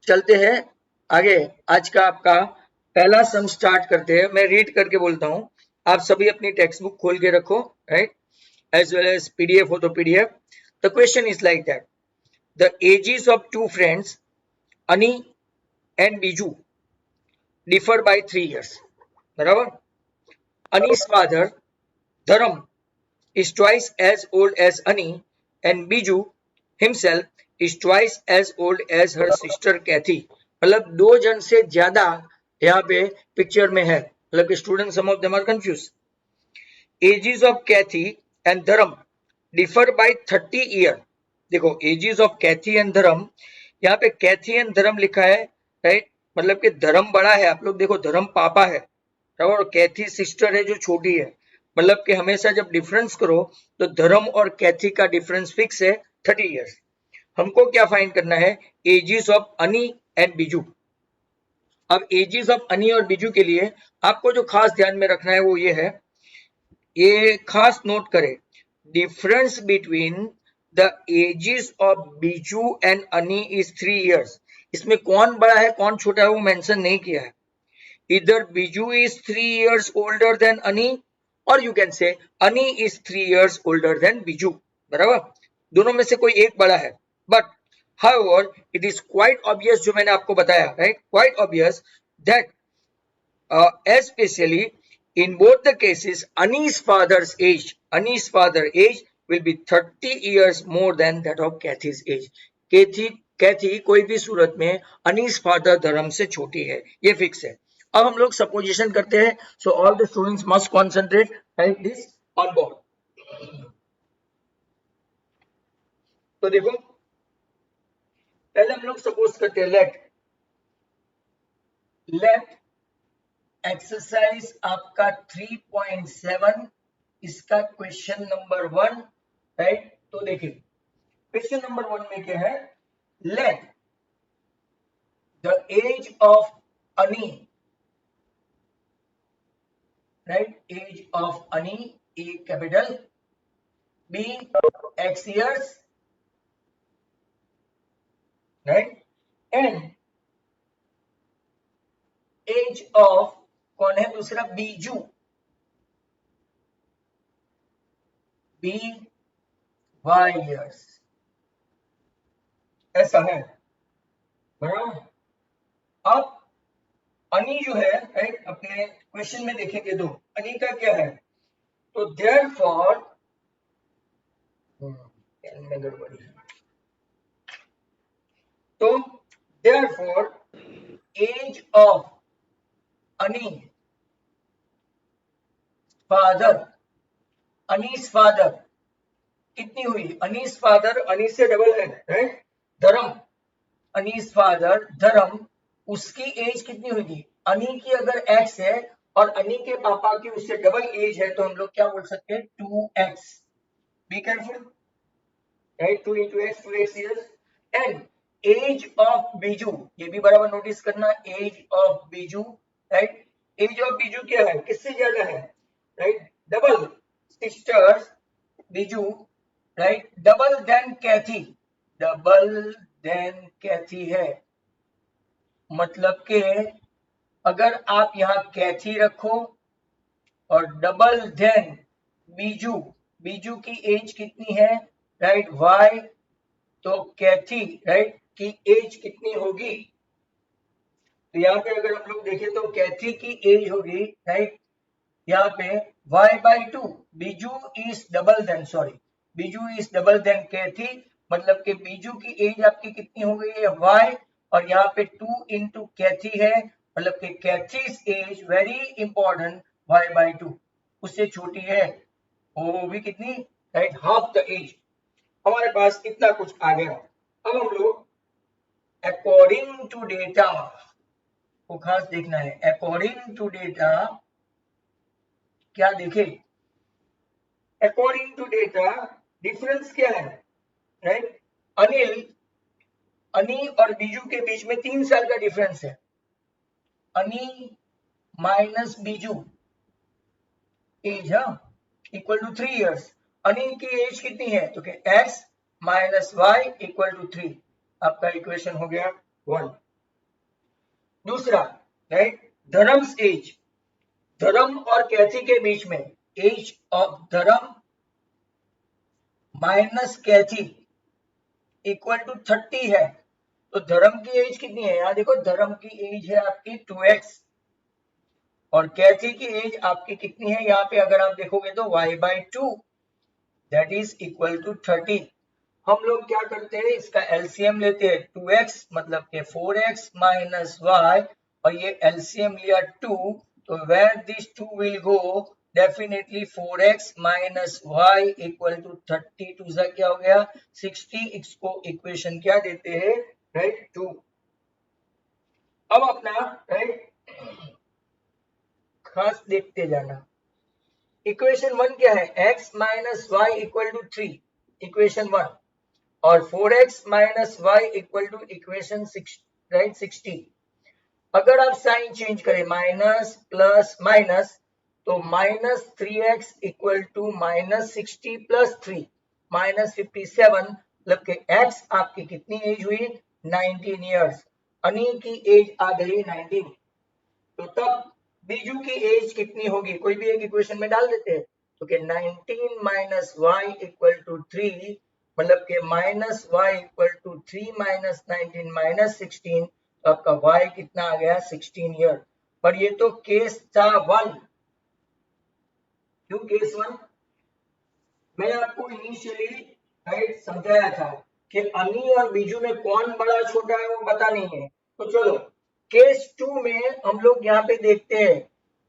चलते हैं आगे। आज का आपका पहला सम स्टार्ट करते हैं। मैं रीड करके बोलता हूँ, आप सभी अपनी टेक्स्ट बुक खोल के रखो, right, as well as PDF हो तो PDF. The question is like that, the ages of two friends Ani and Biju differ by 3 years। बराबर। अनी's father धर्म is twice as old as Ani and Biju himself is twice as old as her sister Kathy। मतलब दो जन से ज्यादा यहाँ पे picture में है, मतलब कि student some of them are confuse. Ages of Cathy and Dharam differ by 30 year. देखो ages of Cathy and Dharam, यहाँ पे कैथी एंड धर्म लिखा है, राइट, मतलब कि धर्म बड़ा है। आप लोग देखो धर्म पापा है और कैथी सिस्टर है जो छोटी है। मतलब कि हमेशा जब डिफरेंस करो तो धर्म और कैथी का डिफरेंस फिक्स है 30 इयर्स। हमको क्या फाइंड करना है, एजेस ऑफ अनी एंड बिजू। अब एजेस ऑफ अनी और बिजू के लिए आपको जो खास ध्यान में रखना है वो ये है, ये खास नोट करें, difference between the ages of Biju and Ani is 3 years. इसमें कौन बड़ा है कौन छोटा है वो मेंशन नहीं किया है। Either Biju is 3 years older than Ani or you can say Ani is 3 years older than Biju। बराबर, दोनों में से कोई एक बड़ा है। But however it is quite obvious, जो मैंने आपको बताया, right, quite obvious that especially in both the cases Ani's father's age will be 30 years more than that of Kathy's age। कैथी कोई भी सूरत में अनीस फादर धर्म से छोटी है, ये फिक्स है। अब हम लोग सपोजिशन करते हैं, so all the students must concentrate, right this on board. तो देखो पहले हम लोग सपोज करते हैं, लेट एक्सरसाइज आपका 3.7 इसका क्वेश्चन नंबर 1, राइट। तो देखिए क्वेश्चन नंबर 1 में क्या है, let the age of Ani, right, age of Ani, A capital, be X years, right, and age of कौन है दूसरा, बीजू, B Y years, ऐसा है। बराबर। अब अनी जो है, राइट, अपने क्वेश्चन में देखेंगे तो अनी का क्या है, तो देयरफॉर में गड़बड़ी है, तो देयरफॉर एज ऑफ अनी फादर, अनीस फादर कितनी हुई, अनीस फादर अनी से डबल है, राइट, धर्म, अनीस फादर धर्म, उसकी एज कितनी होगी, अनी की अगर एक्स है और अनी के पापा की उससे डबल एज है तो हम लोग क्या बोल सकते हैं, 2x। Be careful, right, 2 into x 2x years। And age of Biju, ये भी बराबर नोटिस करना, age of Biju, right, age of Biju क्या है, किससे ज्यादा है, right, double sisters Biju, right, double than Kathy, double than Kathy है। मतलब के अगर आप यहाँ कैथी रखो और डबल देन बीजू, बीजू की एज कितनी है, राइट, y, तो कैथी, राइट, की एज कितनी होगी, तो यहाँ पे अगर हम लोग देखें तो कैथी की एज होगी, राइट, यहाँ पे y/2, Biju is double than, sorry, Biju is double than Kathy, मतलब कि बीजू की एज आपकी कितनी हो गई है, y, और यहाँ पे 2 into कैथी है, मतलब कि कैथीज एज वेरी इंपॉर्टेंट y/2 उससे छोटी है, वो भी कितनी, राइट, हाफ द एज। हमारे पास इतना कुछ आ गया। अब हम लोग अकॉर्डिंग टू डेटा को खास देखना है, अकॉर्डिंग टू डेटा क्या देखे, अकॉर्डिंग टू डेटा डिफरेंस क्या है, राइट, अनी और बीजू के बीच में 3 साल का डिफरेंस है, Ani minus Biju age equal to 3 years. Ani की एज कितनी है, तो x minus y equal to 3, आपका इक्वेशन हो गया 1। दूसरा, राइट, धर्म्स एज, धर्म और कैथी के बीच में एज ऑफ धर्म माइनस कैथी इक्वल टू 30 है। तो धर्म की एज कितनी है? यहाँ देखो, धर्म की एज है आपकी 2x और कैथी की एज आपकी कितनी है? यहाँ पे अगर आप देखोगे तो y/2 that is equal to 30। हम लोग क्या करते हैं, इसका एलसीएम लेते हैं, 2x मतलब के 4x माइनस y, और ये एलसीएम लिया 2, तो where this 2 will go, definitely 4x minus y equal to 30, टू सा क्या हो गया 60, इसको इक्वेशन क्या देते हैं, राइट, 2। अब अपना, राइट, खास देखते जाना। इक्वेशन 1 क्या है? x minus y equal to 3, equation 1, और 4x minus y equal to equation 6, right, 60। अगर आप साइन चेंज करें, माइनस प्लस माइनस, तो minus 3x equal to minus 60 plus 3 minus 57, मतलब के x आपकी कितनी एज हुई? 19 ईयर्स। अनी की एज आ गई 19। तो तब बीजू की एज कितनी होगी? कोई भी एक इक्वेशन में डाल देते हैं, तो कि 19 माइनस वाई इक्वल टू 3, मतलब के minus y equal to 3 minus 19 minus 16, तो आपका वाई कितना आ गया? 16 ईयर। पर ये तो केस था 1। क्यों केस 1? मैं आपको इनिशियली, राइट, समझाया था कि अनी और बीजू में कौन बड़ा छोटा है वो पता नहीं है। तो चलो, केस 2 में हम लोग यहाँ पे देखते हैं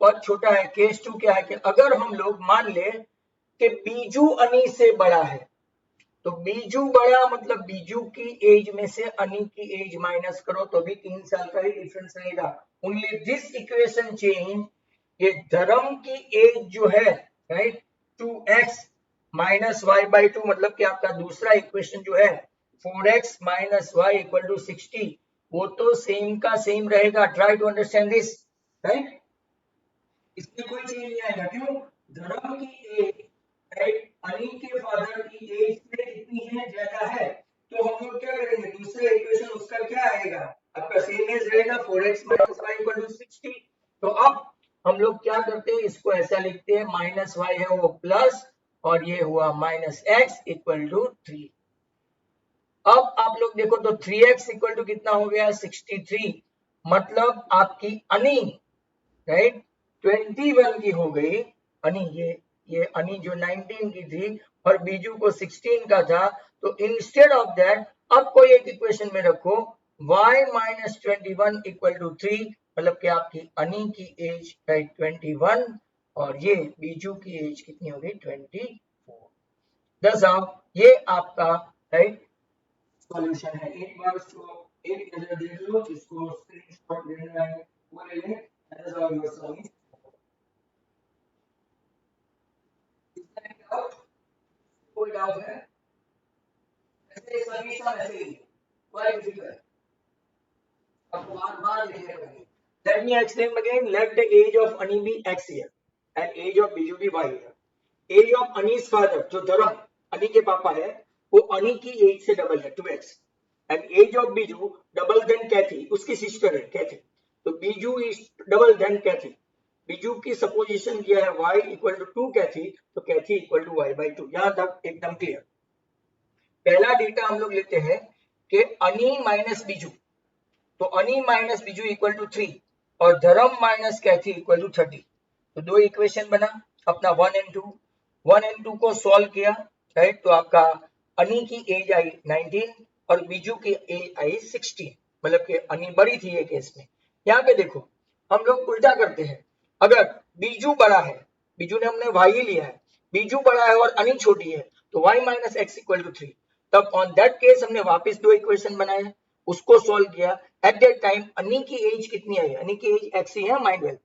बहुत छोटा है। केस 2 क्या है कि अगर हम लोग मान ले कि बीजू अनी से बड़ा है, तो बीजू बड़ा मतलब बीजू की एज में से अनी की एज माइनस करो तो भी 3 साल का ही डिफरेंस रहेगा। ओनली दिस इक्वेशन चेंज, ये धर्म की एज जो है, राइट, 2x माइनस y/2, मतलब कि आपका दूसरा इक्वेशन जो है 4x minus y equal to 60, वो तो सेम का सेम रहेगा। Try to understand this, right. इसमें कोई चेंज नहीं आएगा। क्यों? धर्म की एज, राइट, अनी के फादर की एज से कितनी है? ज्यादा है। तो हम लोग क्या करेंगे? दूसरा इक्वेशन उसका क्या आएगा? आपका सेम एज रहेगा, 4x minus y equal to 60। तो अब हम लोग क्या करते हैं, इसको ऐसा लिखते हैं, माइनस y है वो प्लस, और ये हुआ माइनस x इक्वल टू 3। अब आप लोग देखो तो 3x इक्वल टू कितना हो गया? 63। मतलब आपकी अनी, राइट, 21 की हो गई अनी। ये अनी जो 19 की थी और बीजू को 16 का था, तो इंस्टेड ऑफ दैट अब कोई एक इक्वेशन में रखो y माइनस 21 इक्वल टू 3, मतलब कि आपकी अनी की एज, राइट, 21, और ये बीजू की एज कितनी होगी? 24। दस आओ, ये आपका, राइट, सॉल्यूशन है। एक बार इसको एक नजर देख लो, इसको स्क्रीनशॉट लेना है वो ले लें। That is how you are solving. कोई डाउट है? ऐसे समीकरण ऐसे ही, कोई डिफिकल्ट आपको बार बार लिखने पड़ेंगे। Let me explain again. Let the age of Ani be x here and age of Biju be y here. Age of Ani's father, जो धर्म अनि के पापा है, वो अनि की एज से डबल है, 2x, and age of Biju double than Kathy, उसकी सिस्टर है कैथी। तो Biju is double than Kathy. Biju की सपोजिशन किया है y इक्वल टू 2 कैथी, तो कैथी इक्वल टू y/2। यहां तक एकदम क्लियर। पहला डेटा हम लोग लेते हैं कि अनि माइनस बीजू, तो अनि माइनस बीजू इक्वल टू 3 और धर्म माइनस कैथी इक्वल टू 30। तो दो इक्वेशन बना अपना 1 एंड 2। 1 एंड 2 को सॉल्व किया, राइट, तो आपका अनि की एज आई 19 और बीजू की एज आई 16, मतलब कि अनि बड़ी थी ये केस में। यहाँ पे देखो, हम लोग उल्टा करते हैं। अगर बीजू बड़ा है, बीजू ने हमने y ही लिया है, बीजू बड़ा है और अनि छोटी है, तो y minus x equal to 3। तब ऑन दैट केस हमने वापस दो इक्वेशन बनाए, उसको सॉल्व किया। एट दैट टाइम अनि की एज कितनी आई? अनि की एज एक्स ही है, माइंड वेल।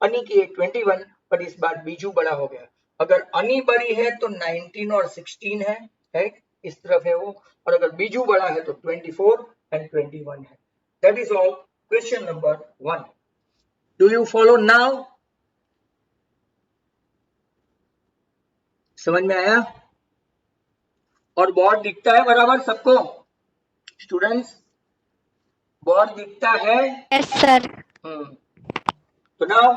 अनि की एज 21, पर इस बार बीजू बड़ा हो गया। अगर अनि बड़ी है तो 19 और 16 है, राइट, इस तरफ है वो, और अगर बीजू बड़ा है तो 24 एंड 21 है। That is all question number 1। Do you follow now? समझ में आया? और बोर्ड दिखता है बराबर सबको स्टूडेंट्स? बोर्ड दिखता है? Yes sir. तो नाउ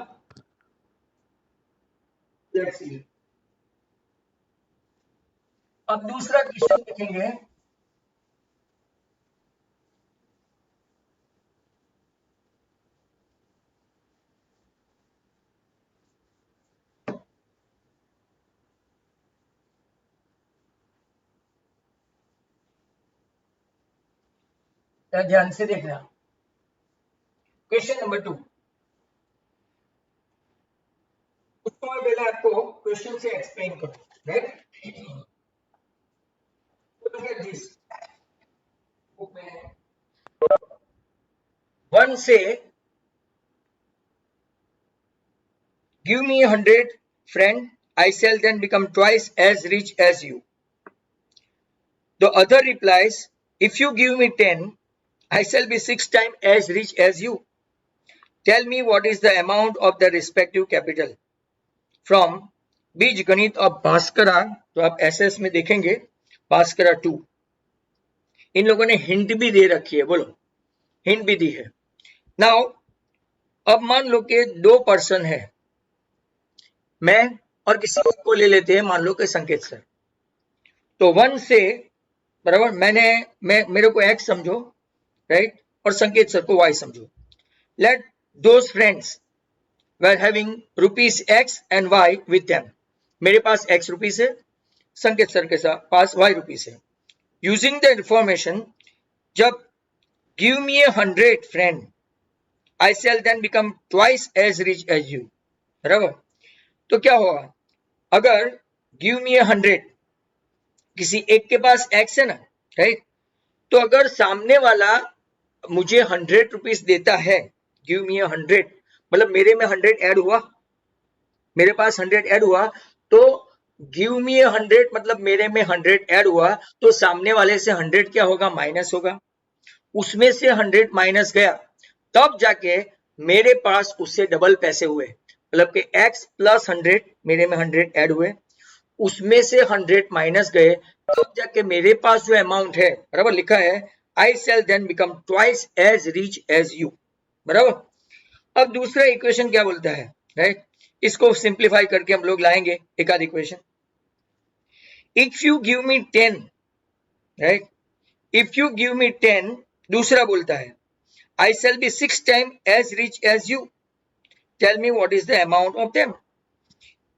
लेट्स सी। अब दूसरा क्वेश्चन देखेंगे। ध्यान से देखना। Question number 2। उसको मैं पहले आपको क्वेश्चन से एक्सप्लेन करूं, right? Look at this. One say, give me 100 friend, I shall then become twice as rich as you. The other replies, if you give me 10, I shall be 6 times as rich as you. Tell me what is the amount of the respective capital. From बीज गणित of Bhaskara, तो आप SS में देखेंगे भास्करा 2। इन लोगों ने hint भी दे रखी है, बोलो हिंट भी दी है। नाउ अब मान लो कि 2 पर्सन है, मैं और किसी और को ले लेते हैं, मान लो कि संकेत सर। तो 1 से बराबर मेरे को x समझो, राइट, और संकेत सर को y समझो। Let those friends were having rupees x and y with them. मेरे पास x रुपीज है, संकेत सर के साथ पास y रुपीज है। यूजिंग द इंफॉर्मेशन, जब give me 100 friend, I shall then become twice as rich as you, बराबर। तो क्या होगा, अगर गिव मी 100, किसी एक के पास x है ना, राइट, तो अगर सामने वाला मुझे 100 रुपीज देता है, गिव मी 100 मतलब मेरे में 100 ऐड हुआ, मेरे पास 100 ऐड हुआ, तो गिव मी 100 मतलब मेरे में 100 ऐड हुआ, तो सामने वाले से 100 क्या होगा, माइनस होगा। उसमें से 100 माइनस गया, तब जाके मेरे पास उससे डबल पैसे हुए, मतलब कि x प्लस 100 मेरे में 100 ऐड हुए, उसमें से 100 माइनस गए, तब जाके मेरे पास जो अमाउंट है, बराबर लिखा है I shall then become twice as rich as you, बराबर। अब दूसरा इक्वेशन क्या बोलता है, राइट, इसको सिंप्लीफाई करके हम लोग लाएंगे एक आध equation. If you give me 10, right, if you give me 10, दूसरा बोलता है I shall be 6 time as rich as you, tell me what is the amount of them,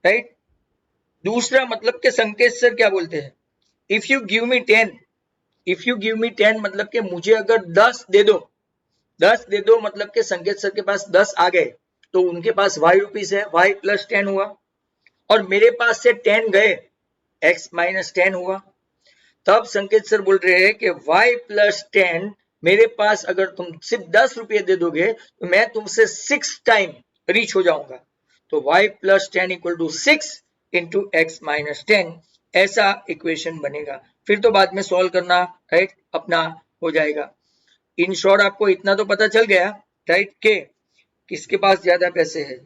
right. दूसरा मतलब के संकेत सर क्या बोलते हैं, if you give me 10, if you give me 10 मतलब के मुझे अगर 10 दे दो, 10 दे दो मतलब के संकेत सर के पास 10 आ गए, तो उनके पास y रुपीज है, y प्लस 10 हुआ, और मेरे पास से 10 गए, x माइनस 10 हुआ। तब संकेत सर बोल रहे हैं कि y प्लस 10, मेरे पास अगर तुम सिर्फ 10 रुपये दे दोगे तो मैं तुमसे 6 टाइम रीच हो जाऊंगा। तो y plus 10 equal to 6 into x minus 10, ऐसा इक्वेशन बनेगा। फिर तो बाद में सॉल्व करना, राइट, अपना हो जाएगा। इन शॉर्ट आपको इतना तो पता चल गया, राइट, के किसके पास ज्यादा पैसे है,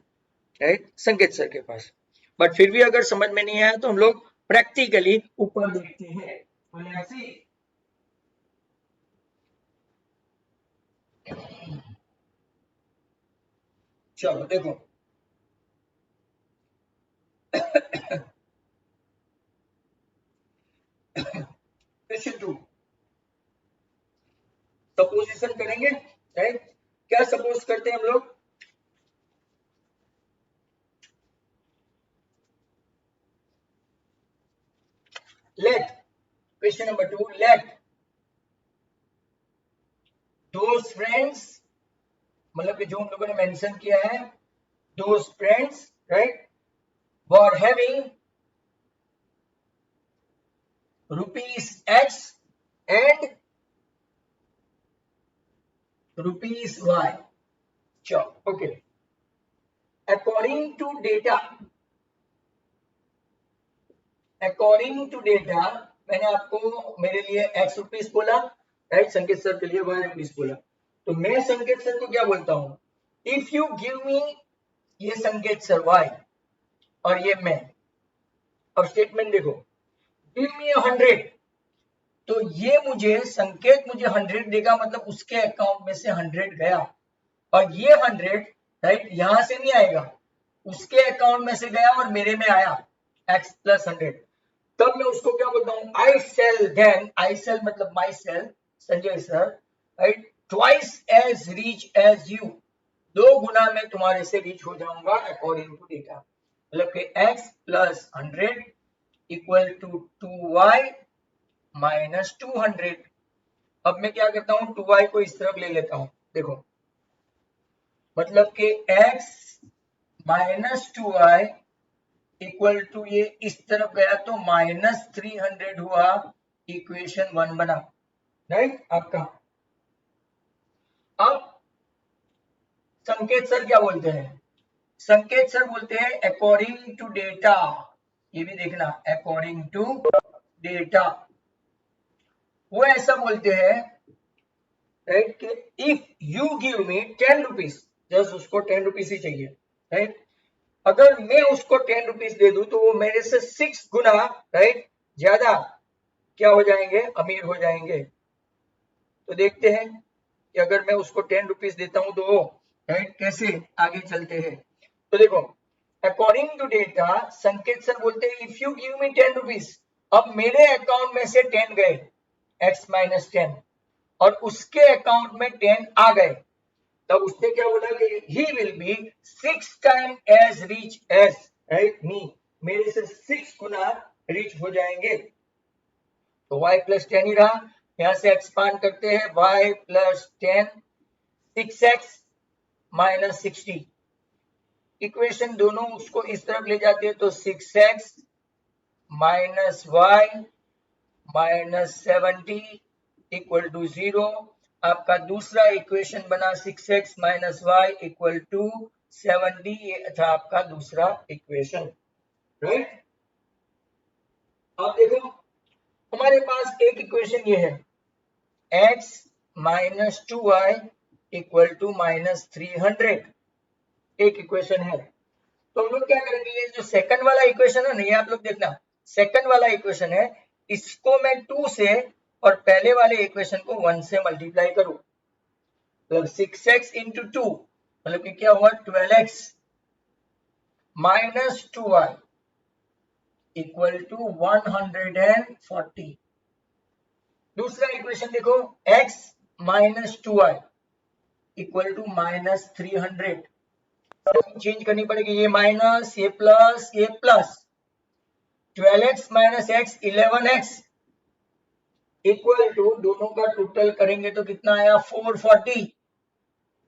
राइट, संकेत सर के पास। बट फिर भी अगर समझ में नहीं आया तो हम लोग प्रैक्टिकली ऊपर देखते हैं। चलो देखो, क्वेश्चन 2 सपोजिशन करेंगे, राइट। क्या सपोज करते हैं हम लोग, let, question number 2, let those friends, मतलब कि जो हम लोगों ने मेंशन किया है, those friends, right, were having rupees x and rupees y. Sure, okay. According to data, मैंने आपको मेरे लिए x रुपीज बोला, राइट, संकेत सर के लिए y रुपीज बोला। तो मैं संकेत सर को क्या बोलता हूं, इफ यू गिव मी, ये संकेत सर y और ये मैं। अब स्टेटमेंट देखो, गिव मी 100, तो ये मुझे संकेत मुझे 100 देगा, मतलब उसके अकाउंट में से 100 गया, और ये 100 राइट यहां से नहीं आएगा, उसके अकाउंट में से गया और मेरे में आया x प्लस 100। तब मैं उसको क्या बोलता हूँ, I shall then, I shall मतलब my shall Sanjay sir right twice as rich as you, 2 गुना मैं तुम्हारे से रीच हो जाऊंगा अकॉर्डिंग टू डेटा, मतलब कि x plus 100 equal to 2y minus 200। अब मैं क्या करता हूँ, 2y को इस तरफ ले लेता हूँ, देखो मतलब कि x minus 2y equal to ये इस तरफ गया तो माइनस 300 हुआ, इक्वेशन 1 बना राइट आपका। अब संकेत सर क्या बोलते हैं, संकेत सर बोलते हैं अकॉर्डिंग टू डेटा, ये भी देखना अकॉर्डिंग टू डेटा, वो ऐसा बोलते हैं राइट कि if you give me 10 rupees, just उसको 10 रुपीज ही चाहिए राइट, अगर मैं उसको 10 रुपीज दे दूं तो वो मेरे से 6 गुना राइट ज्यादा क्या हो जाएंगे, अमीर हो जाएंगे। तो देखते हैं कि अगर मैं उसको 10 रुपीज देता हूं तो राइट कैसे आगे चलते हैं। तो देखो अकॉर्डिंग टू डेटा संकेत सर बोलते हैं if you give me 10 rupees, अब मेरे अकाउंट में से 10 गए x माइनस 10 और उसके अकाउंट में 10 आ गए, तब उसने क्या बोला कि he will be 6 time as rich as right me, मेरे से 6 गुना रिच हो जाएंगे। तो y प्लस 10 ही रहा, यहां से एक्सपांड करते हैं y plus 10 6x minus 60, equation दोनों उसको इस तरफ ले जाते हैं तो 6x minus y minus 70 equal to 0, आपका दूसरा इक्वेशन बना 6x minus y equal to 70, ये था आपका दूसरा इक्वेशन राइट। अब देखो हमारे पास एक इक्वेशन ये है x minus 2y equal to minus 300, एक इक्वेशन है। तो हम लोग क्या करेंगे, ये जो सेकंड वाला इक्वेशन है ना, ये आप लोग देखना सेकंड वाला इक्वेशन है, इसको मैं 2 से और पहले वाले इक्वेशन को 1 से मल्टीप्लाई करूं, मतलब 6x इंटू 2 मतलब कि क्या हुआ 12x minus 2y equal to 140। दूसरा इक्वेशन देखो x minus 2y equal to minus 300, change करनी पड़ेगी, ये माइनस ये plus 12x minus x 11x equal to दोनों का टोटल करेंगे तो कितना आया 440,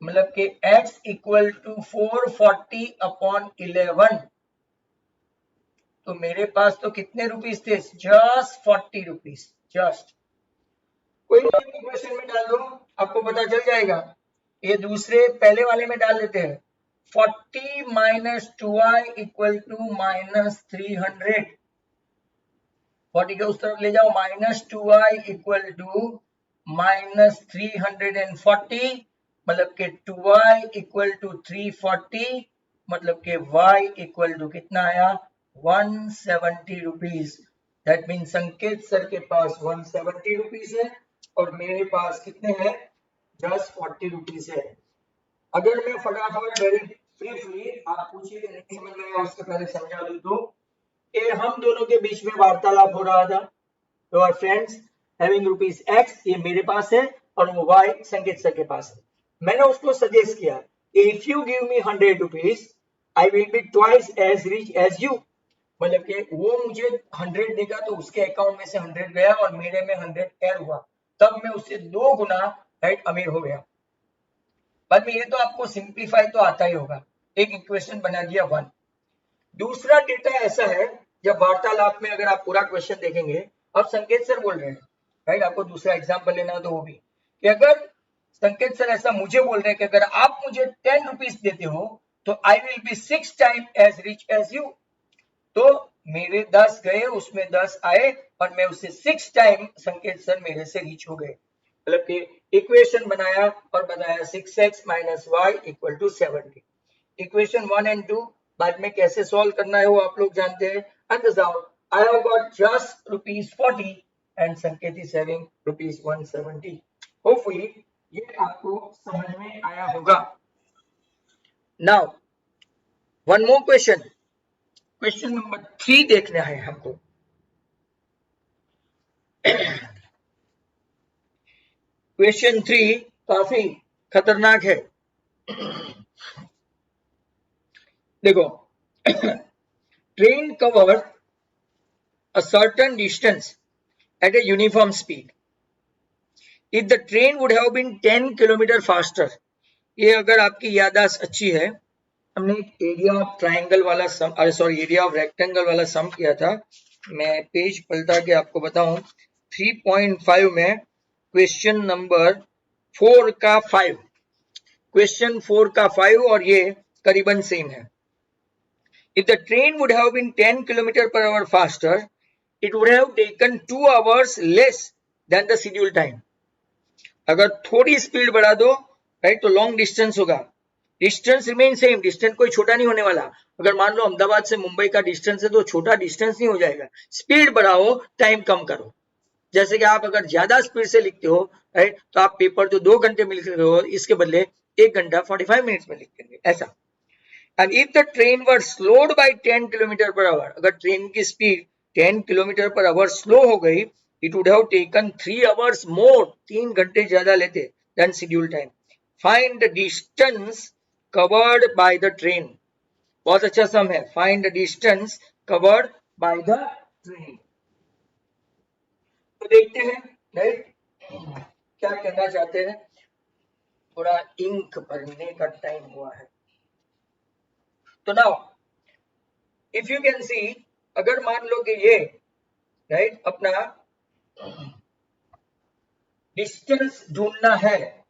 मतलब कि x इक्वल टू 440 अपॉन 11, तो मेरे पास तो कितने रुपीस थे, जस्ट 40 रुपीस, जस्ट कोई भी इक्वेशन में डाल दो आपको पता चल जाएगा। ये दूसरे पहले वाले में डाल देते हैं 40 minus 2y equal to minus 300, 40 के उस तरफ ले जाओ minus 2y equal to minus 340, मतलब के 2y इक्वल टू 340, मतलब के y इक्वल टू कितना आया 170 रुपीज। दैट मीन संकेत सर के पास 170 रुपीज है और मेरे पास कितने हैं जस्ट 40 रुपीज है। अगर मैं फटाफट वेरी ब्रीफली आप पूछिए कि नहीं समझ में आया उसके पहले समझा दूं तो ये हम दोनों के बीच में वार्तालाप हो रहा था, तो our friends having rupees x, ये मेरे पास है और वो y संकेत सर के पास है। मैंने उसको सजेस्ट किया if you give me 100 rupees I will be twice as rich as you, मतलब कि वो मुझे 100 देगा तो उसके अकाउंट में से 100 गया और मेरे में 100 ऐड हुआ, तब मैं उससे 2 गुना राइट अमीर हो गया। बाद में ये तो आपको सिंप्लीफाई तो आता ही होगा, एक इक्वेशन बना दिया 1। दूसरा डेटा ऐसा है जब वार्तालाप में अगर आप पूरा क्वेश्चन देखेंगे, अब संकेत सर बोल रहे हैं राइट, आपको दूसरा एग्जांपल लेना है तो वो भी कि अगर संकेत सर ऐसा मुझे बोल रहे हैं कि अगर आप मुझे 10 रुपीज देते हो तो I will be 6 time as rich as you, तो मेरे 10 गए उसमें 10 आए और मैं उससे 6 टाइम संकेत सर मेरे से रीच हो गए, मतलब कि इक्वेशन बनाया और बताया 6x minus y equal to 70। Equation 1 and 2 बाद में कैसे सॉल्व करना है वो आप लोग जानते हैं। अंदर जाओ, I have got just rupees 40 and Sanket is having ₹170. Hopefully ये आपको समझ में आया होगा. Now one more question. Question number 3 देखना है हमको. Question 3 काफी खतरनाक है. देखो, train covered a certain distance at a uniform speed. If the train would have been 10 kilometre faster, ये अगर आपकी याददाश्त अच्छी है, हमने एक एरिया ऑफ ट्राइंगल वाला सम, एरिया ऑफ रेक्टेंगल वाला सम किया था. मैं पेज पलटा के आपको बताऊं. 3.5 में क्वेश्चन नंबर 4 का 5, क्वेश्चन 4 का 5 और ये करीबन सेम है. If the train would have been 10 km/h faster, it would have taken 2 hours less than the scheduled time. अगर थोड़ी स्पीड बढ़ा दो, राइट, तो लॉन्ग डिस्टेंस होगा. डिस्टेंस रिमेन सेम, डिस्टेंस कोई छोटा नहीं होने वाला. अगर मान लो अहमदाबाद से मुंबई का डिस्टेंस है तो छोटा डिस्टेंस नहीं हो जाएगा. स्पीड बढ़ाओ, टाइम कम करो. जैसे कि आप अगर ज्यादा स्पीड से लिखते हो, राइट, तो आप पेपर तो 2 घंटे में लिख रहे हो, इसके बदले 1 घंटा 45 मिनट्स में लिख देंगे, ऐसा. And if the train were slowed by 10 km/h, अगर ट्रेन की स्पीड 10 km/h स्लो हो गई, it would have taken 3 hours more, 3 घंटे ज्यादा लेते than scheduled time. Find the distance covered by the train. बहुत अच्छा सम है. Find the distance covered by the train. तो देखते हैं, राइट, क्या कहना चाहते हैं. थोड़ा इंक भरने का टाइम हुआ है. तो now if you can see, अगर मान लो कि ये, राइट, अपना डिस्टेंस ढूंढना है,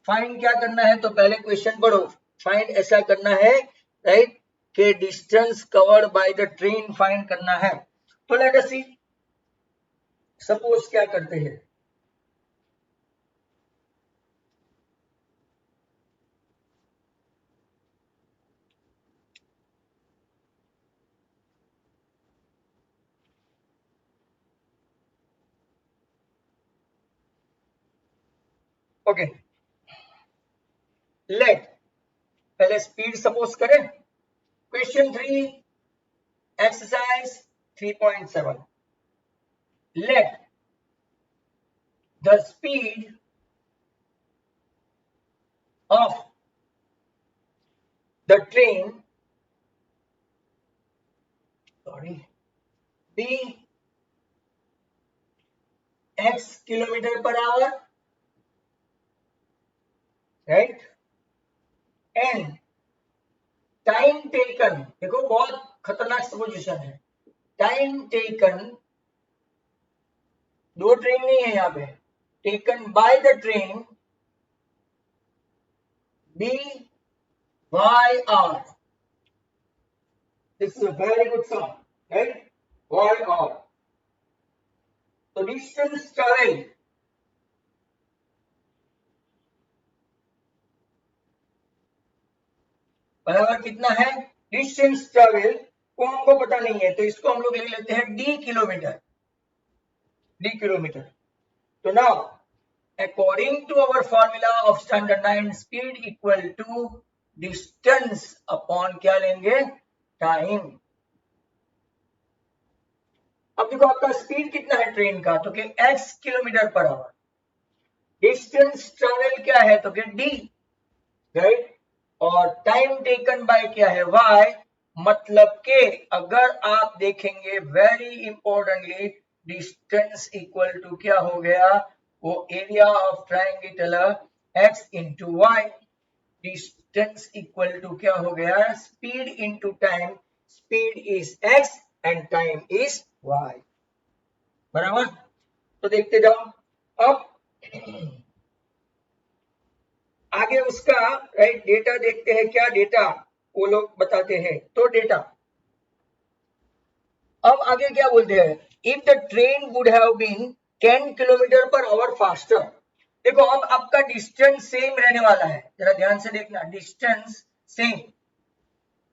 फाइंड क्या करना है, तो पहले क्वेश्चन पढ़ो. फाइंड ऐसा करना है, राइट, कि distance covered by the train find करना है. तो लेट अस सी, सपोज क्या करते हैं, ओके, लेट पहले स्पीड सपोज करें. Question 3 exercise 3.7. let the speed of the train be x km/h, right, and time taken, देखो बहुत खतरनाक सपोजिशन है. टाइम टेकन, दो ट्रेन नहीं है यहाँ पे, taken by the train be y hour. This is a very good sum, right, y hour. तो डिस्टेंस ट्रेवल, बराबर कितना है, डिस्टेंस ट्रेवल को हमको पता नहीं है, तो इसको हम लोग ले लेते हैं डी किलोमीटर. तो now according to our formula of standard line, speed equal to distance upon क्या लेंगे, टाइम. अब देखो आपका स्पीड कितना है ट्रेन का, तो कि x km/h. डिस्टेंस ट्रेवल क्या है, तो कि d, राइट, और टाइम टेकन बाय क्या है, y. मतलब के अगर आप देखेंगे very importantly, distance equal to क्या हो गया, वो area of triangle x into y. Distance equal to क्या हो गया, speed into time. Speed is x and time is y. बराबर. तो देखते जाओ. अब आगे उसका, राइट, डेटा देखते हैं. क्या डेटा वो लोग बताते हैं, तो डेटा अब आगे क्या बोलते हैं, if the train would have been 10 km/h faster. देखो अब आपका डिस्टेंस सेम रहने वाला है, जरा ध्यान से देखना, डिस्टेंस सेम.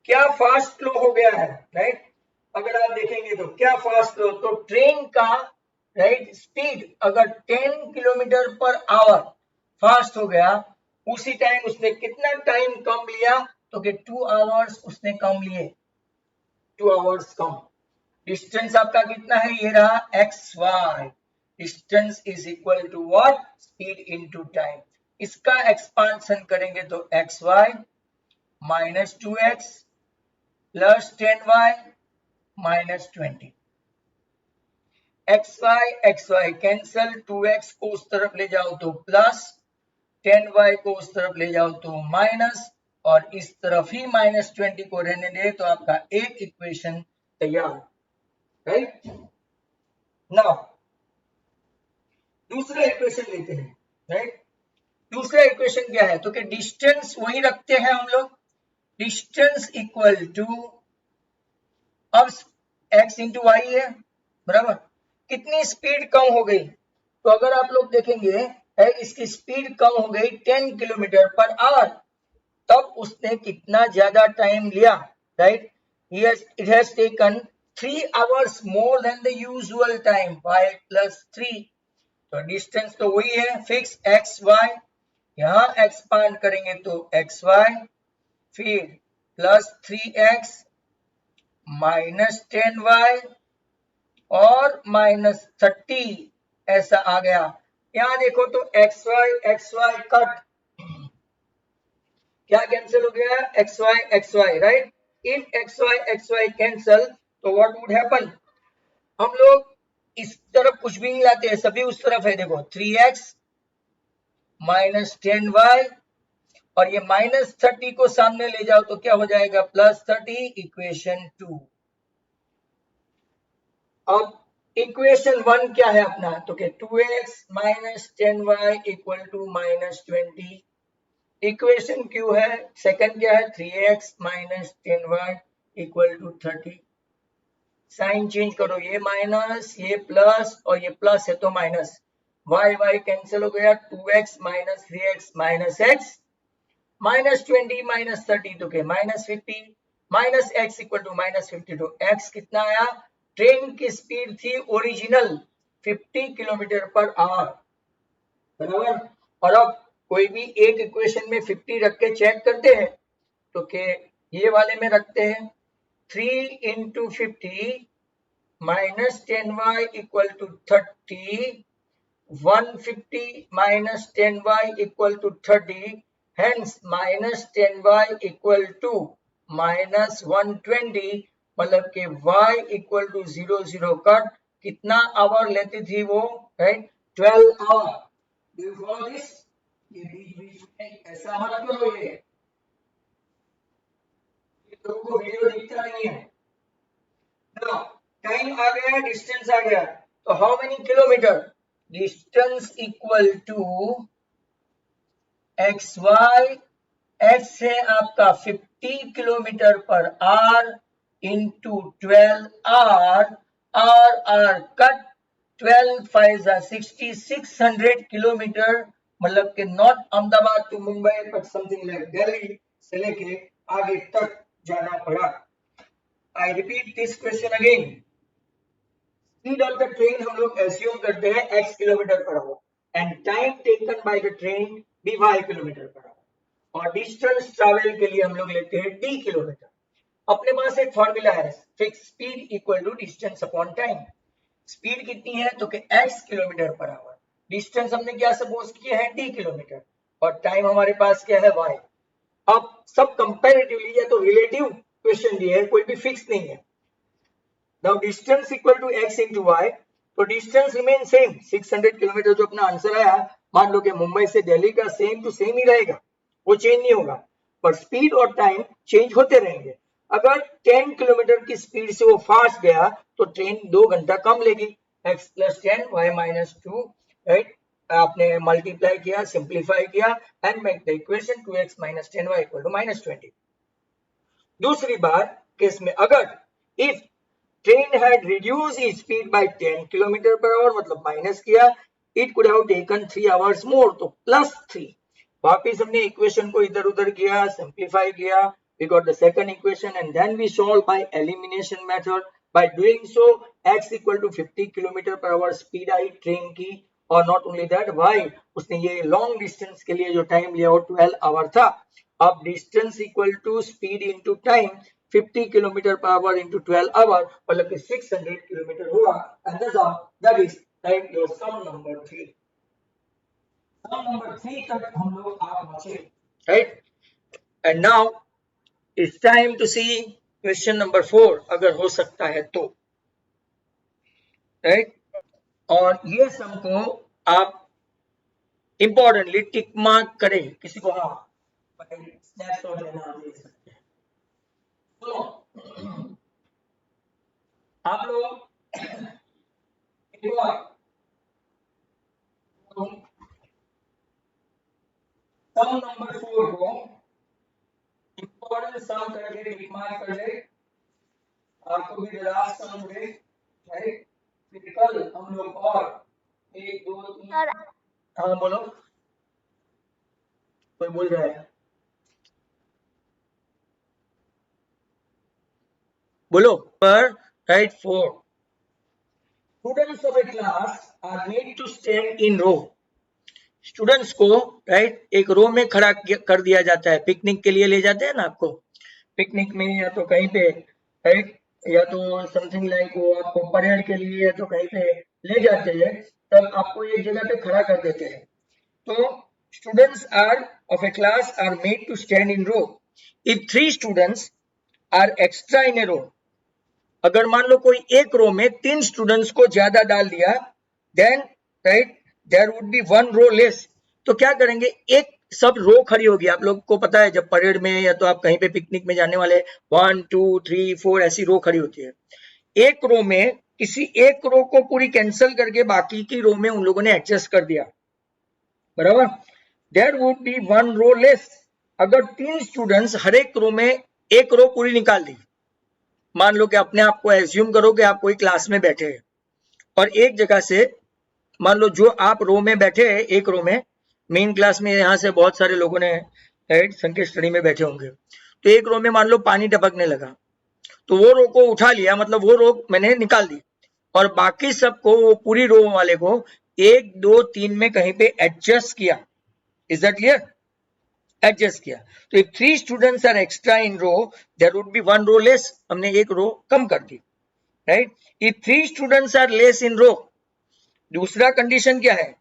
क्या फास्ट फ्लो हो गया है, राइट, अगर आप देखेंगे तो क्या फास्ट फ्लो, तो ट्रेन का राइट। स्पीड अगर 10 किलोमीटर पर आवर फास्ट हो गया, उसी टाइम उसने कितना टाइम कम लिया, तो कि 2 आवर्स उसने कम लिए, 2 आवर्स कम। डिस्टेंस आपका कितना है, ये रहा x y. Distance is equal to what, speed into time. इसका एक्सपांशन करेंगे तो x y minus 2x plus 10y minus 20। X y cancel, 2x को उस तरफ ले जाओ तो प्लस, 10y को उस तरफ ले जाओ तो माइनस, और इस तरफ ही माइनस 20 को रहने दे, तो आपका एक इक्वेशन तैयार। राइट। नाउ दूसरा इक्वेशन लेते हैं। राइट। दूसरा इक्वेशन क्या है, तो कि डिस्टेंस वही रखते हैं हम लोग, डिस्टेंस इक्वल टू, अब x इंटू वाई है, बराबर। कितनी स्पीड कम हो गई, तो अगर आप लोग देखेंगे है इसकी स्पीड कम हो गई 10 किलोमीटर पर आवर, तब उसने कितना ज्यादा टाइम लिया, right. It has taken 3 hours more than the usual time, y plus 3। तो डिस्टेंस तो वही है फिक्स एक्स वाई, यहां एक्सपांड करेंगे तो एक्स वाई, फिर प्लस 3x माइनस 10y और माइनस 30, ऐसा आ गया। यहां देखो तो एक्स वाई कट, क्या कैंसिल हो गया, x y, right. If x y cancel, तो व्हाट वुड हैपन, हम लोग इस तरफ कुछ भी नहीं लाते हैं, सभी उस तरफ है। देखो 3x माइनस 10y, और ये माइनस 30 को सामने ले जाओ तो क्या हो जाएगा, प्लस 30, इक्वेशन 2। अब इक्वेशन 1 क्या है अपना, तो कि 2x minus 10y equal to minus 20। Equation Q है, सेकंड क्या है, 3x minus 10y equal to 30। Sign change करो, ये माइनस ये प्लस, और ये प्लस है तो माइनस, y कैंसिल हो गया, 2x minus 3x minus x minus 20 minus 30 तो के minus 50, minus x equal to minus 50, तो x कितना आया, ट्रेन की स्पीड थी ओरिजिनल 50 किलोमीटर पर आवर, बराबर। और अब कोई भी एक इक्वेशन में 50 रख के चेक करते हैं, तो के ये वाले में रखते हैं 3 into 50 minus 10y equal to 30, 150 minus 10y equal to 30, hence minus 10y equal to minus 120, मतलब कि y equal to 0 कट, कितना आवर लेती थी वो, right, 12 hour. Do you follow this, ये बीच बीच में ऐसा मत करो, ये लोगों को वीडियो दिखता नहीं है। टाइम आ गया, डिस्टेंस आ गया, तो how many kilometer, distance equal to x y, x है आपका 50 kilometer per hour into 12 hour, hour cut, 12 5 60, 600 kilometer, मतलब कि not Ahmedabad to Mumbai but something like Delhi से लेके आगे तक जाना पड़ा। I repeat this question again, speed of the train हम लोग एज्यूम करते हैं x kilometer per hour and time taken by the train भी y किलोमीटर पर आवर, और डिस्टेंस ट्रैवल के लिए हम लोग लेते हैं d किलोमीटर। अपने पास एक फॉर्मूला है, fix speed equal to distance upon time. Speed कितनी है, तो कि x kilometer per hour, distance हमने क्या सपोज किया है, d किलोमीटर, और टाइम हमारे पास क्या है, y। अब सब कंपैरेटिवली या तो रिलेटिव क्वेश्चन दिए है, कोई भी फिक्स नहीं है। Now distance equal to x into y, तो distance remain same 600 किलोमीटर, जो अपना आंसर आया, मान लो कि मुंबई से दिल्ली का सेम टू सेम ही रहेगा, वो चेंज नहीं होगा, पर स्पीड और टाइम चेंज होते रहेंगे। अगर 10 किलोमीटर की स्पीड से वो फास्ट गया तो ट्रेन 2 घंटा कम लेगी, x plus 10 y minus 2, right. आपने मल्टीप्लाई किया, सिंप्लीफाई किया and make the equation 2x minus 10y equal to minus 20। दूसरी बात केस में, अगर इफ train had reduced its speed by 10 kilometer per hour, मतलब माइनस किया, it could have taken 3 hours more, तो प्लस 3। वापिस हमने इक्वेशन को इधर उधर किया, सिंप्लीफाई किया, we got the second equation and then we solve by elimination method, By doing so, x equal to 50 kilometer per our speed I train की, और नॉट ओनली दैट, वाई उसने ये लॉन्ग डिस्टेंस के लिए जो time लिया वो 12 hour था. अब distance equal to speed into time, 50 kilometer per hour into 12 hour, मतलब कि 600 किलोमीटर हुआ. And that is right your sum number 3. Sum number 3 तक हम लोग आ पहुंचे, right. And now it's time to see question number 4, अगर हो सकता है तो, राइट. और ये सम को आप इंपॉर्टेंटली टिक मार्क करें, किसी को हाँ स्नैपशॉट लेना ले सकते हैं. तो आप लोग सम नंबर 4 को इंपॉर्टेंट सम करके टिक मार्क कर ले. आपको भी लास्ट सम टुडे, राइट. फिर कल हम लोग और 1 2 3, हाँ बोलो, कोई बोल रहा है, बोलो. पर right 4 students of a class are made to stand in row. Students को राइट एक रो में खड़ा कर दिया जाता है. पिकनिक के लिए ले जाते हैं ना आपको, पिकनिक में या तो कहीं पे, राइट, या तो समथिंग लाइक वो आपको परेड के लिए या तो कहीं पे ले जाते हैं, तब आपको एक जगह पे खड़ा कर देते हैं. तो students are of a class are made to stand in row. If 3 students are extra in a row, अगर मान लो कोई एक रो में 3 स्टूडेंट्स को ज्यादा डाल दिया, then right there would be 1 row less. तो क्या करेंगे, एक सब रो खड़ी होगी. आप लोग को पता है जब परेड में या तो आप कहीं पे पिकनिक में जाने वाले 1 2 3 4 ऐसी रो खड़ी होती है. एक रो में किसी एक रो को पूरी कैंसिल करके बाकी की रो में उन लोगों ने एडजस्ट कर दिया, बराबर. There would be 1 row less. अगर 3 स्टूडेंट्स हर एक रो में एक रो पूरी निकाल दी, मान लो कि अपने आप को एज्यूम करो कि आप कोई क्लास में बैठे हैं और एक जगह से मान लो जो आप रो में बैठे हैं, एक रो में मेन क्लास में यहाँ से बहुत सारे लोगों ने संकेत स्टडी में बैठे होंगे, तो एक रो में मान लो पानी टपकने लगा, तो वो रो को उठा लिया, मतलब वो रो मैंने निकाल दी, और बाकी सबको वो पूरी रो वाले को 1 2 3 में कहीं पे एडजस्ट किया. Is that clear? एडजस्ट किया. तो if 3 students are extra in row, there would be 1 row less. हमने एक रो कम कर दी, right. If 3 students are less in row, दूसरा कंडीशन क्या है,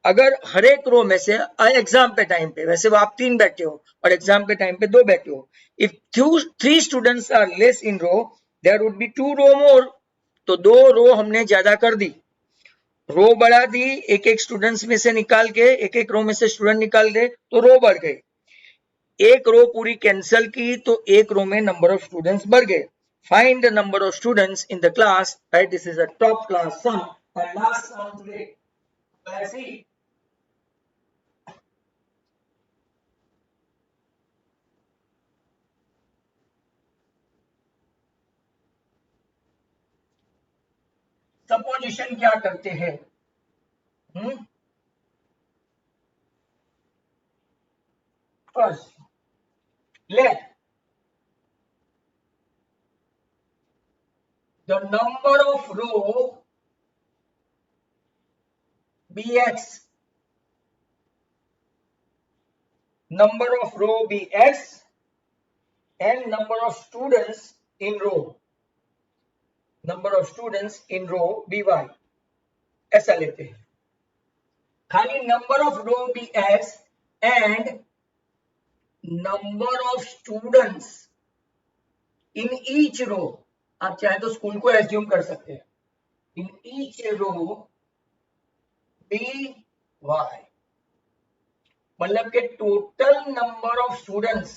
अगर हर एक रो में से एग्जाम पे टाइम पे, वैसे वो आप 3 बैठे हो और एग्जाम के टाइम पे 2 बैठे हो, if 3 students are less in row, there would be 2 row more. तो 2 रो हमने ज्यादा कर दी, रो बढ़ा दी, एक एक स्टूडेंट्स में से निकाल के, एक एक रो में से स्टूडेंट निकाल दे तो रो बढ़ गई. एक रो पूरी कैंसिल की तो एक रो में नंबर ऑफ स्टूडेंट्स बढ़ गए. Find the number of students in the class, right. This is a top class sum and last sum today. Let's see. Supposition क्या करते हैं? First let the number of row be x, number of row be x, and number of students in row, number of students in row be y. ऐसा लेते हैं, खाली number of row be x and number of students in each row. आप चाहे तो school को assume कर सकते हैं. in each row be y, मतलब के टोटल नंबर ऑफ स्टूडेंट्स,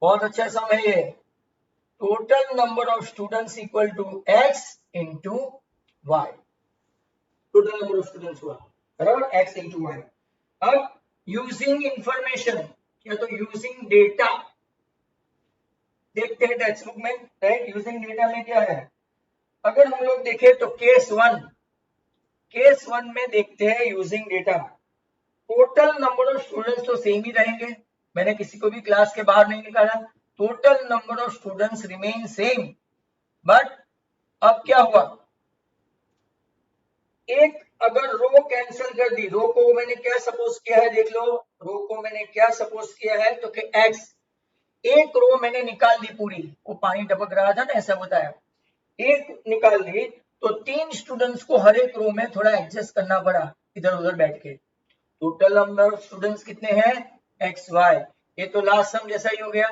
बहुत अच्छा सम है ये, total number of students equal to x into y. Total number of students हुआ बराबर x इंटू वाई. अब यूजिंग इंफॉर्मेशन या तो यूजिंग डेटा देखते हैं टेक्स्ट बुक में, राइट. यूजिंग डेटा में क्या है, अगर हम लोग देखें तो केस 1 में देखते हैं using data, total number of students तो सेम ही रहेंगे, मैंने किसी को भी क्लास के बाहर नहीं निकाला, total number of students remain same. But अब क्या हुआ, एक अगर रो कैंसिल कर दी, रो को मैंने क्या सपोज किया है, देख लो, रो को मैंने क्या सपोज किया है, तो कि एक्स, एक रो मैंने निकाल दी पूरी, वो पानी टपक रहा था ना, ऐसा बताया, एक निकाल दी, तो 3 स्टूडेंट्स को हर एक रो में थोड़ा एडजस्ट करना पड़ा इधर उधर बैठ के। टोटल नंबर ऑफ स्टूडेंट्स कितने हैं, एक्स वाई, ये तो लास्ट सम जैसा ही हो गया।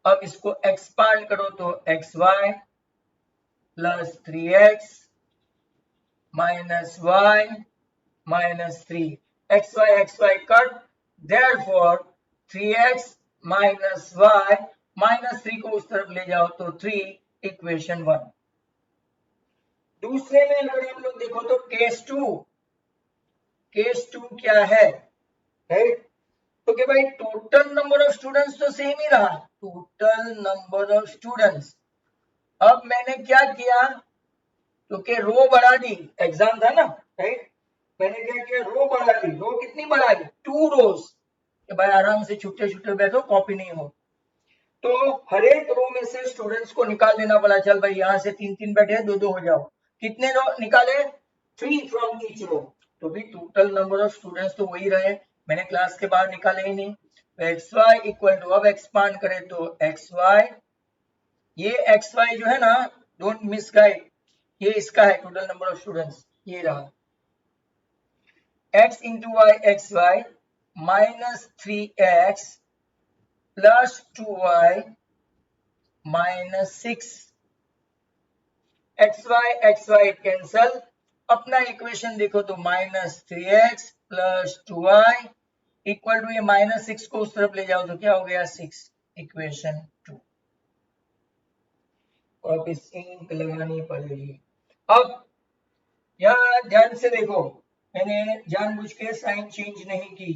अब इसको एक्सपांड करो तो x y plus 3x minus y minus 3, xy cut, therefore 3x minus y minus 3 को उस तरफ ले जाओ तो 3, इक्वेशन 1। दूसरे में अगर आप लोग देखो तो केस 2 क्या है, राइट, तो कि भाई टोटल नंबर ऑफ स्टूडेंट्स तो सेम ही रहा, टोटल नंबर ऑफ स्टूडेंट्स। अब मैंने क्या किया, क्योंकि रो बढ़ा दी, एग्जाम था ना, राइट, मैंने क्या किया, रो बढ़ा दी, रो कितनी बढ़ाई, 2 रोज, कि भाई आराम से छुट्टे छुट्टे बैठो, कॉपी नहीं हो, तो हर एक रो में से स्टूडेंट्स को निकाल देना पड़ा, चल भाई यहाँ से 3 बैठे, 2 हो जाओ, कितने रो निकाले, 3 फ्रॉम ईच रो, तो भी टोटल नंबर ऑफ स्टूडेंट्स तो वही रहे, मैंने क्लास के बाहर निकाले ही नहीं, तो एक्स वाई इक्वल टू, अब एक्सपांड करें तो एक्स वाई, ये एक्स वाई जो है ना, डोंट मिस गाइड, ये इसका है टोटल नंबर ऑफ स्टूडेंट्स, ये रहा x into y xy minus 3x plus 2y minus 6, xy cancel, अपना इक्वेशन देखो तो minus 3x plus 2y equal to, ये minus 6 को उस तरफ ले जाओ तो क्या हो गया 6, इक्वेशन 2। और इस इंक लगानी पड़ेगी। अब यहाँ ध्यान से देखो, मैंने जानबूझ के साइन चेंज नहीं की,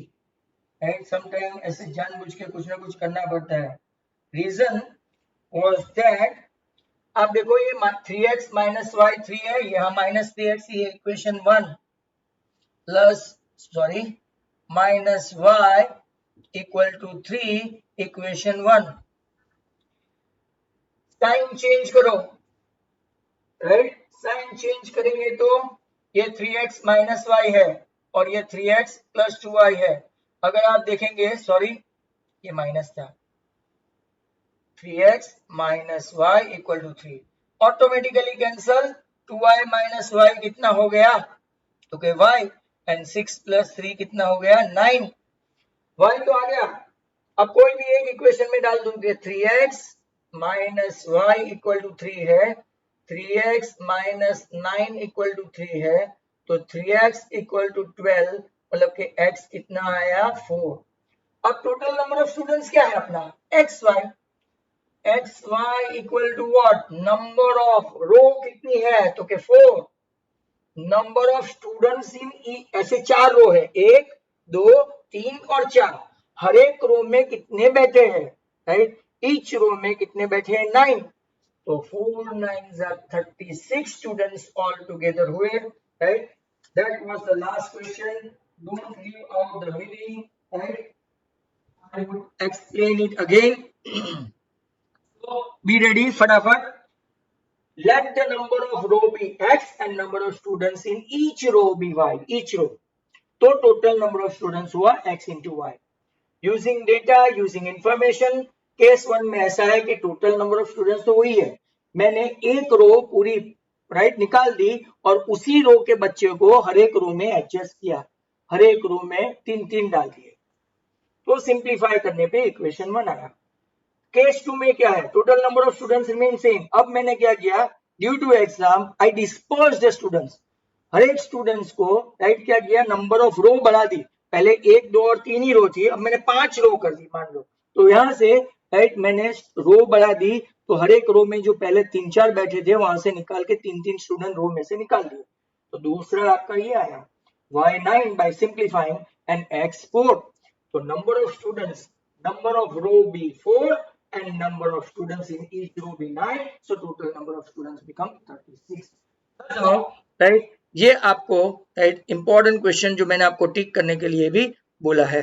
राइट, समटाइम ऐसे जानबूझ के कुछ ना कुछ करना पड़ता है। रीजन वाज दैट, आप देखो ये 3x माइनस वाई 3 है, यहाँ माइनस 3x, ये equation 1 plus sorry minus y equal to 3, equation 1। Sign change करो, राइट, साइन चेंज करेंगे तो ये 3x माइनस वाई है और ये 3x प्लस 2y है। अगर आप देखेंगे, सॉरी ये माइनस था, 3x minus y equal to 3, automatically cancel, 2y minus y कितना हो गया, तो के y, एंड 6 प्लस 3 कितना हो गया 9, y तो आ गया। अब कोई भी एक इक्वेशन में डाल दूंगे, 3x minus y equal to 3 है, 3x माइनस 9 इक्वल टू 3 है, तो 3x इक्वल टू 12, मतलब कि x कितना आया 4। अब टोटल नंबर ऑफ स्टूडेंट्स क्या है अपना, xy equal to what, number of row कितनी है, तो के 4, नंबर ऑफ स्टूडेंट्स इन, ऐसे 4 रो है, 1 2 3 और 4, हर एक रो में कितने बैठे हैं, राइट, ईच रो में कितने बैठे हैं 9, तो 4 9s are 36 students all together हुए, right. That was the last question, don't leave out the meaning, right, I would explain it again. So be ready, फटाफट। Let the number of row be x and number of students in each row be y, each row, तो total number of students हुआ x into y। Using data, using information, case 1 में ऐसा है कि total number of students तो वही है, मैंने एक रो पूरी राइट निकाल दी और उसी रो के बच्चे को हर एक रो में एडजस्ट किया, हर एक रो में 3 डाल दिए, तो सिंप्लीफाई करने पे इक्वेशन 1 आया। केस 2 में क्या है, total number of students remain same. अब मैंने क्या किया, due to exam I disperse the students, हर एक स्टूडेंट्स को राइट क्या किया, नंबर ऑफ रो बढ़ा दी, पहले 1 2 और 3 ही रो थी, अब मैंने 5 रो कर दी मान लो, तो यहां से राइट मैंने रो बढ़ा दी, तो हर एक रो में जो पहले 3 4 बैठे थे वहां से निकाल के 3 स्टूडेंट रो में से निकाल दिए, तो दूसरा आपका ये आया y9 by simplifying and x4, so number of students, number of row be 4 and number of students in each row be 9, so total number of students become 36। That's all, right, ये आपको राइट इंपॉर्टेंट क्वेश्चन जो मैंने आपको टिक करने के लिए भी बोला है।